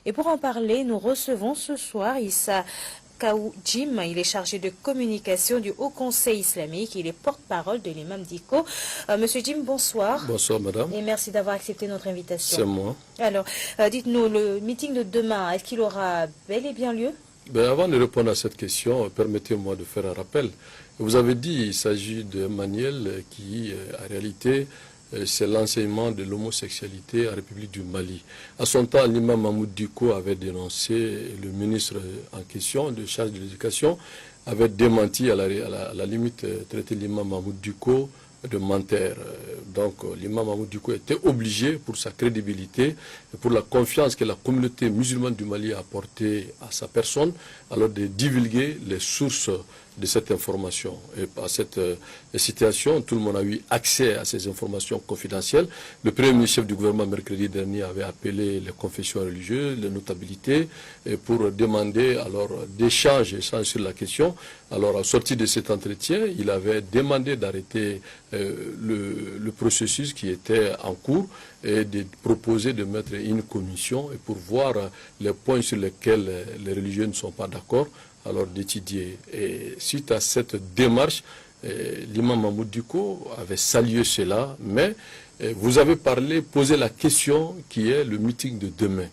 Et pour en parler, nous recevons ce soir Issa Kaou Jim, il est chargé de communication du Haut Conseil islamique, il est porte-parole de l'imam Dicko. Monsieur Jim, bonsoir. Bonsoir madame. Et merci d'avoir accepté notre invitation. C'est moi. Alors, dites-nous, le meeting de demain, est-ce qu'il aura bel et bien lieu? Avant de répondre à cette question, permettez-moi de faire un rappel. Vous avez dit qu'il s'agit d'un manuel qui, en réalité, c'est l'enseignement de l'homosexualité en République du Mali. À son temps, l'imam Mahmoud Dicko avait dénoncé, le ministre en question, de charge de l'éducation, avait démenti à la limite, traité l'imam Mahmoud Dicko de menteur. Donc l'imam Mahmoud Dicko était obligé, pour sa crédibilité et pour la confiance que la communauté musulmane du Mali a apportée à sa personne, alors de divulguer les sources de cette information. Et à cette situation, tout le monde a eu accès à ces informations confidentielles. Le premier ministre chef du gouvernement, mercredi dernier, avait appelé les confessions religieuses, les notabilités, et pour demander alors d'échanges sur la question. Alors, à sortir de cet entretien, il avait demandé d'arrêter le processus qui était en cours et de proposer de mettre une commission et pour voir les points sur lesquels les religieux ne sont pas d'accord, alors d'étudier. Et suite à cette démarche, l'imam Mahmoud Dicko avait salué cela, mais vous avez posé la question qui est le meeting de demain.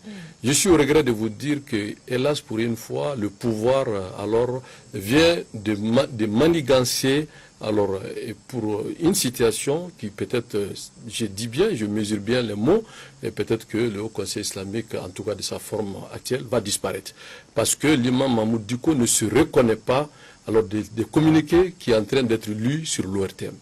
Je suis au regret de vous dire que, hélas, pour une fois, le pouvoir alors vient de manigancer alors pour une situation qui peut-être, je dis bien, je mesure bien les mots, et peut-être que le Haut Conseil islamique, en tout cas de sa forme actuelle, va disparaître. Parce que l'imam Mahmoud Dicko ne se reconnaît pas alors des communiqués qui est en train d'être lus sur l'ORTM.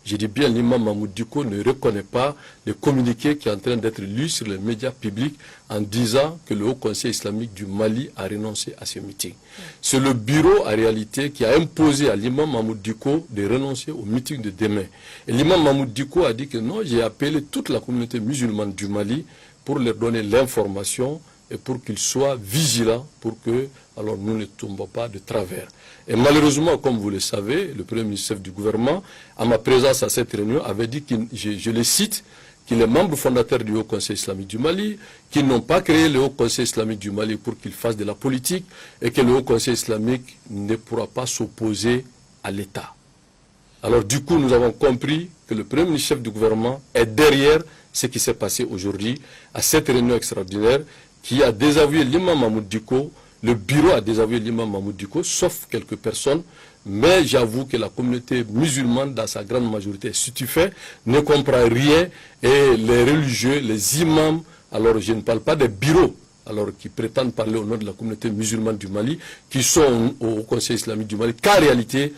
Je dis bien, l'imam Mahmoud Dicko ne reconnaît pas le communiqué qui est en train d'être lu sur les médias publics en disant que le Haut Conseil islamique du Mali a renoncé à ce meeting. C'est le bureau, en réalité, qui a imposé à l'imam Mahmoud Dicko de renoncer au meeting de demain. Et l'imam Mahmoud Dicko a dit que non, j'ai appelé toute la communauté musulmane du Mali pour leur donner l'information et pour qu'ils soient vigilants pour que alors nous ne tombons pas de travers. Et malheureusement, comme vous le savez, le premier ministre du gouvernement, à ma présence à cette réunion, avait dit, je le cite, qu'il est membre fondateur du Haut Conseil islamique du Mali, qu'ils n'ont pas créé le Haut Conseil islamique du Mali pour qu'il fasse de la politique et que le Haut Conseil islamique ne pourra pas s'opposer à l'État. Alors du coup, nous avons compris que le premier ministre du gouvernement est derrière ce qui s'est passé aujourd'hui à cette réunion extraordinaire qui a désavoué l'imam Mahmoud Dicko. Le bureau a désavoué l'imam Mahmoud Dicko, sauf quelques personnes, mais j'avoue que la communauté musulmane, dans sa grande majorité, est stupéfaite, ne comprend rien, et les religieux, les imams, alors je ne parle pas des bureaux, alors qui prétendent parler au nom de la communauté musulmane du Mali, qui sont au Conseil islamique du Mali, qu'en réalité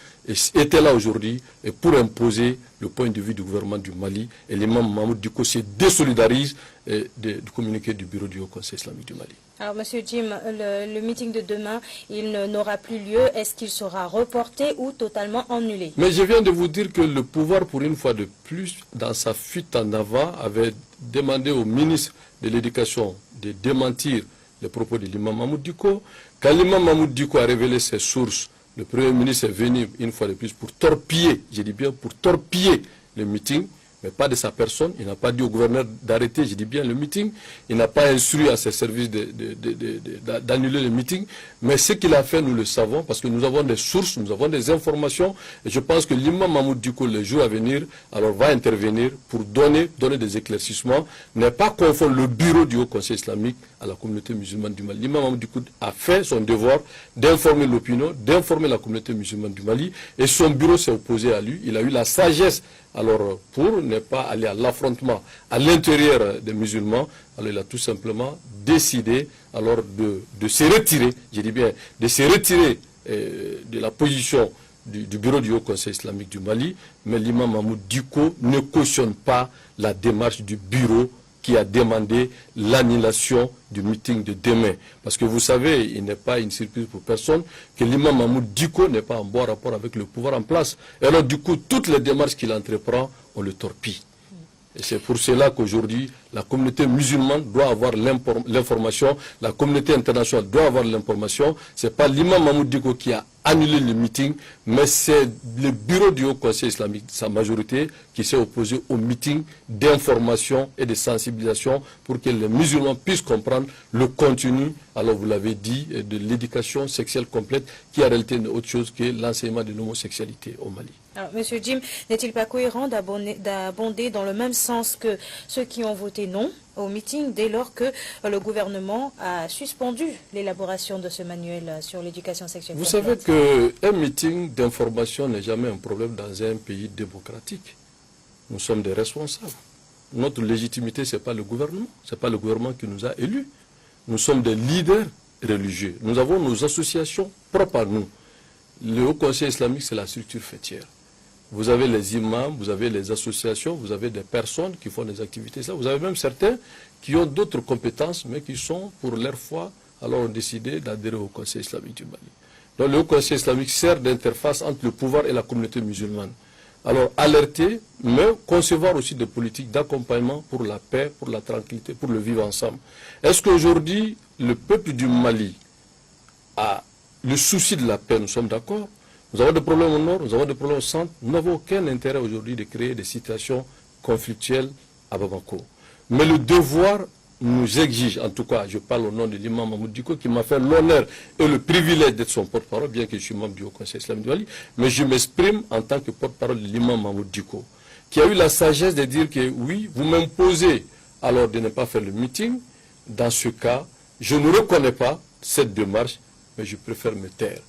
étaient là aujourd'hui pour imposer le point de vue du gouvernement du Mali, et l'imam Mahmoud Dicko se désolidarise du communiqué du bureau du Haut Conseil islamique du Mali. Alors, Monsieur Jim, le meeting de demain, il n'aura plus lieu. Est-ce qu'il sera reporté ou totalement annulé? Mais je viens de vous dire que le pouvoir, pour une fois de plus, dans sa fuite en avant, avait demandé au ministre de l'Éducation de démentir les propos de l'imam Mahmoud Dicko. Quand l'imam Mahmoud Dicko a révélé ses sources, le Premier ministre est venu une fois de plus pour torpiller, je dis bien pour torpiller le meeting, mais pas de sa personne. Il n'a pas dit au gouverneur d'arrêter, je dis bien, le meeting. Il n'a pas instruit à ses services d'annuler le meeting. Mais ce qu'il a fait, nous le savons, parce que nous avons des sources, nous avons des informations. Et je pense que l'imam Mahmoud Dicko, les jours à venir, alors va intervenir pour donner des éclaircissements. N'est pas confondre le bureau du Haut Conseil islamique à la communauté musulmane du Mali. L'imam Mahmoud Dicko a fait son devoir d'informer l'opinion, d'informer la communauté musulmane du Mali. Et son bureau s'est opposé à lui. Il a eu la sagesse alors pour ne pas aller à l'affrontement à l'intérieur des musulmans, alors il a tout simplement décidé alors de se retirer, je dis bien, de se retirer de la position du bureau du Haut Conseil islamique du Mali, mais l'imam Mahmoud Dicko ne cautionne pas la démarche du bureau qui a demandé l'annulation du meeting de demain. Parce que vous savez, il n'est pas une surprise pour personne que l'imam Mahmoud Dicko n'est pas en bon rapport avec le pouvoir en place. Et alors du coup, toutes les démarches qu'il entreprend, on le torpille. Et c'est pour cela qu'aujourd'hui, la communauté musulmane doit avoir l'information, la communauté internationale doit avoir l'information. Ce n'est pas l'imam Mahmoud Dicko qui a annulé le meeting, mais c'est le bureau du Haut Conseil islamique, sa majorité, qui s'est opposé au meeting d'information et de sensibilisation pour que les musulmans puissent comprendre le contenu, alors vous l'avez dit, de l'éducation sexuelle complète, qui en réalité n'est autre chose que l'enseignement de l'homosexualité au Mali. Alors, Monsieur Jim, n'est-il pas cohérent d'abonder dans le même sens que ceux qui ont voté non au meeting dès lors que le gouvernement a suspendu l'élaboration de ce manuel sur l'éducation sexuelle Vous complète? savez qu'un meeting d'information n'est jamais un problème dans un pays démocratique. Nous sommes des responsables. Notre légitimité, ce n'est pas le gouvernement. Ce n'est pas le gouvernement qui nous a élus. Nous sommes des leaders religieux. Nous avons nos associations propres à nous. Le Haut Conseil islamique, c'est la structure fêtière. Vous avez les imams, vous avez les associations, vous avez des personnes qui font des activités. Vous avez même certains qui ont d'autres compétences, mais qui sont, pour leur foi, alors ont décidé d'adhérer au Conseil islamique du Mali. Donc le Haut Conseil islamique sert d'interface entre le pouvoir et la communauté musulmane. Alors alerter, mais concevoir aussi des politiques d'accompagnement pour la paix, pour la tranquillité, pour le vivre ensemble. Est-ce qu'aujourd'hui, le peuple du Mali a le souci de la paix? Nous sommes d'accord. Nous avons des problèmes au nord, nous avons des problèmes au centre. Nous n'avons aucun intérêt aujourd'hui de créer des situations conflictuelles à Bamako. Mais le devoir nous exige, en tout cas, je parle au nom de l'imam Mahmoud Diko, qui m'a fait l'honneur et le privilège d'être son porte-parole, bien que je suis membre du Haut Conseil islamique du Mali, mais je m'exprime en tant que porte-parole de l'imam Mahmoud Diko, qui a eu la sagesse de dire que oui, vous m'imposez alors de ne pas faire le meeting. Dans ce cas, je ne reconnais pas cette démarche, mais je préfère me taire.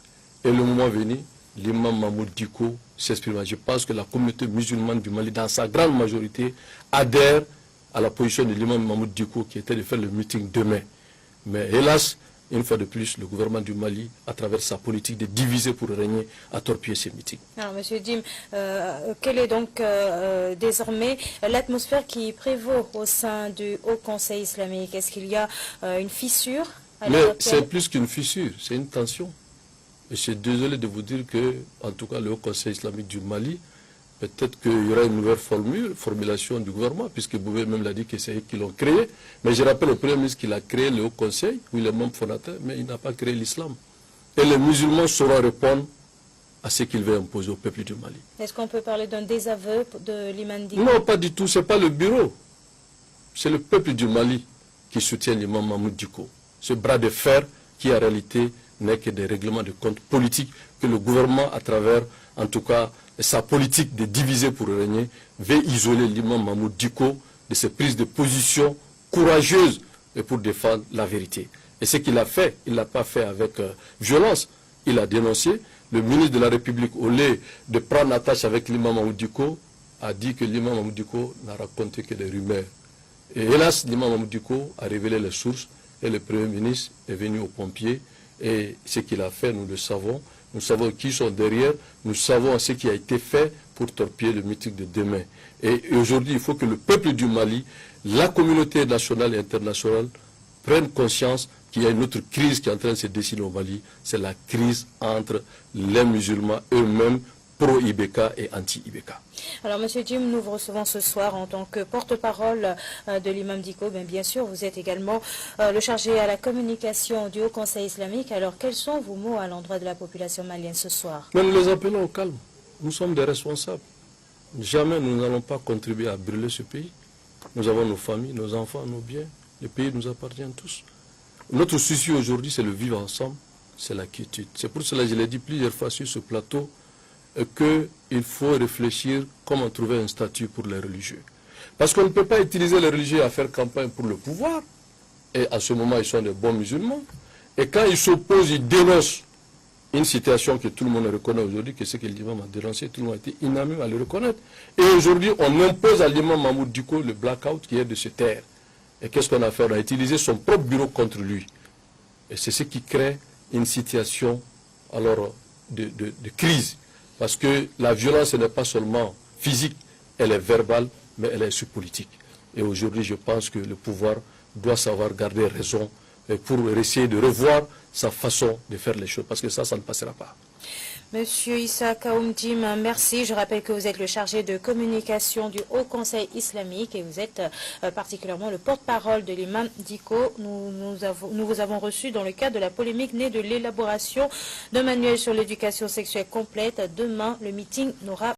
Et le moment venu, l'imam Mahmoud Diko s'exprime. Je pense que la communauté musulmane du Mali, dans sa grande majorité, adhère à la position de l'imam Mahmoud Diko qui était de faire le meeting demain. Mais hélas, une fois de plus, le gouvernement du Mali, à travers sa politique de diviser pour régner, a torpillé ces meetings. Alors, Monsieur Jim, quelle est donc désormais l'atmosphère qui prévaut au sein du Haut Conseil islamique? Est-ce qu'il y a une fissure à Mais l'heure c'est plus qu'une fissure, c'est une tension. Et je suis désolé de vous dire que, en tout cas, le Haut Conseil islamique du Mali, peut-être qu'il y aura une nouvelle formulation du gouvernement, puisque Bouvet même l'a dit que c'est eux qui l'ont créé. Mais je rappelle au Premier ministre qu'il a créé le Haut Conseil, où il est membre fondateur, mais il n'a pas créé l'islam. Et les musulmans sauront répondre à ce qu'il veut imposer au peuple du Mali. Est-ce qu'on peut parler d'un désaveu de l'imam Diko? Non, pas du tout. Ce n'est pas le bureau. C'est le peuple du Mali qui soutient l'imam Mahmoud Diko. Ce bras de fer qui, en réalité, n'est que des règlements de compte politiques que le gouvernement, à travers, en tout cas, sa politique de diviser pour régner, veut isoler l'imam Mahmoud Diko de ses prises de position courageuses et pour défendre la vérité. Et ce qu'il a fait, il ne l'a pas fait avec violence. Il a dénoncé. Le ministre de la République, au lieu de prendre attache avec l'imam Mahmoud Diko, a dit que l'imam Mahmoud Diko n'a raconté que des rumeurs. Et hélas, l'imam Mahmoud Diko a révélé les sources et le Premier ministre est venu aux pompiers. Et ce qu'il a fait, nous le savons. Nous savons qui sont derrière. Nous savons ce qui a été fait pour torpiller le meeting de demain. Et aujourd'hui, il faut que le peuple du Mali, la communauté nationale et internationale prennent conscience qu'il y a une autre crise qui est en train de se dessiner au Mali. C'est la crise entre les musulmans eux-mêmes, pro-IBK et anti-IBK. Alors, Monsieur Jim, nous vous recevons ce soir en tant que porte-parole de l'imam Diko. Bien sûr, vous êtes également le chargé à la communication du Haut Conseil islamique. Alors, quels sont vos mots à l'endroit de la population malienne ce soir? Mais nous les appelons au calme. Nous sommes des responsables. Jamais nous n'allons pas contribuer à brûler ce pays. Nous avons nos familles, nos enfants, nos biens. Le pays nous appartient tous. Notre souci aujourd'hui, c'est le vivre ensemble, c'est la quiétude. C'est pour cela que je l'ai dit plusieurs fois sur ce plateau, qu'il faut réfléchir comment trouver un statut pour les religieux. Parce qu'on ne peut pas utiliser les religieux à faire campagne pour le pouvoir. Et à ce moment, ils sont des bons musulmans. Et quand ils s'opposent, ils dénoncent une situation que tout le monde reconnaît aujourd'hui, que ce que l'imam a dénoncé, tout le monde a été unanime à le reconnaître. Et aujourd'hui, on impose à l'imam Mahmoud Diko le blackout qui est de se taire. Et qu'est-ce qu'on a fait? On a utilisé son propre bureau contre lui. Et c'est ce qui crée une situation alors, de crise. Parce que la violence n'est pas seulement physique, elle est verbale, mais elle est aussi politique. Et aujourd'hui, je pense que le pouvoir doit savoir garder raison pour essayer de revoir sa façon de faire les choses, parce que ça ne passera pas. Monsieur Issa Kaoumdim, merci. Je rappelle que vous êtes le chargé de communication du Haut Conseil islamique et vous êtes particulièrement le porte-parole de l'imam Dicko. Nous vous avons reçu dans le cadre de la polémique née de l'élaboration d'un manuel sur l'éducation sexuelle complète. Demain, le meeting n'aura